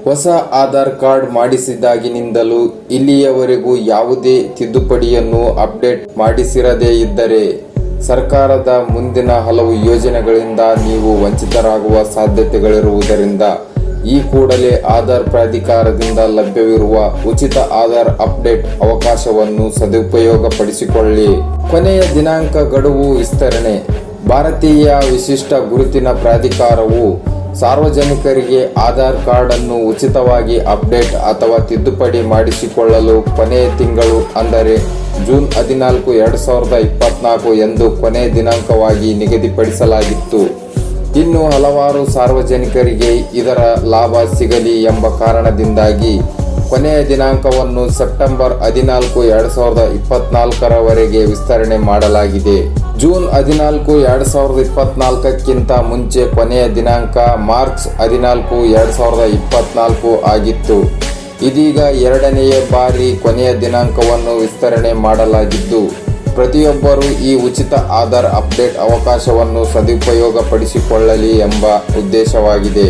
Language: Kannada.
ಹೊಸ ಆಧಾರ್ ಕಾರ್ಡ್ ಮಾಡಿಸಿದಾಗಿನಿಂದಲೂ ಇಲ್ಲಿಯವರೆಗೂ ಯಾವುದೇ ತಿದ್ದುಪಡಿಯನ್ನು ಅಪ್ಡೇಟ್ ಮಾಡಿಸಿರದೇ ಇದ್ದರೆ ಸರ್ಕಾರದ ಮುಂದಿನ ಹಲವು ಯೋಜನೆಗಳಿಂದ ನೀವು ವಂಚಿತರಾಗುವ ಸಾಧ್ಯತೆಗಳಿರುವುದರಿಂದ ಈ ಕೂಡಲೇ ಆಧಾರ್ ಪ್ರಾಧಿಕಾರದಿಂದ ಲಭ್ಯವಿರುವ ಉಚಿತ ಆಧಾರ್ ಅಪ್ಡೇಟ್ ಅವಕಾಶವನ್ನು ಸದುಪಯೋಗಪಡಿಸಿಕೊಳ್ಳಿ. ಕೊನೆಯ ದಿನಾಂಕ ಗಡುವು ವಿಸ್ತರಣೆ. ಭಾರತೀಯ ವಿಶಿಷ್ಟ ಗುರುತಿನ ಪ್ರಾಧಿಕಾರವು ಸಾರ್ವಜನಿಕರಿಗೆ ಆಧಾರ್ ಕಾರ್ಡ್ ಅನ್ನು ಉಚಿತವಾಗಿ ಅಪ್ಡೇಟ್ ಅಥವಾ ತಿದ್ದುಪಡಿ ಮಾಡಿಸಿಕೊಳ್ಳಲು ಕೊನೆಯ ತಿಂಗಳು ಅಂದರೆ ಜೂನ್ 14, 2024 ಎಂದು ಕೊನೆಯ ದಿನಾಂಕವಾಗಿ ನಿಗದಿಪಡಿಸಲಾಗಿತ್ತು. ಇನ್ನು ಹಲವಾರು ಸಾರ್ವಜನಿಕರಿಗೆ ಇದರ ಲಾಭ ಸಿಗಲಿ ಎಂಬ ಕಾರಣದಿಂದಾಗಿ ಕೊನೆಯ ದಿನಾಂಕವನ್ನು ಸೆಪ್ಟೆಂಬರ್ 14, 2024 ವಿಸ್ತರಣೆ ಮಾಡಲಾಗಿದೆ. ಜೂನ್ 14, 2024ಕ್ಕಿಂತ ಮುಂಚೆ ಕೊನೆಯ ದಿನಾಂಕ ಮಾರ್ಚ್ 14, 2024 ಆಗಿತ್ತು. ಇದೀಗ ಎರಡನೆಯ ಬಾರಿ ಕೊನೆಯ ದಿನಾಂಕವನ್ನು ವಿಸ್ತರಣೆ ಮಾಡಲಾಗಿದ್ದು ಪ್ರತಿಯೊಬ್ಬರೂ ಈ ಉಚಿತ ಆಧಾರ್ ಅಪ್ಡೇಟ್ ಅವಕಾಶವನ್ನು ಸದುಪಯೋಗಪಡಿಸಿಕೊಳ್ಳಲಿ ಎಂಬ ಉದ್ದೇಶವಾಗಿದೆ.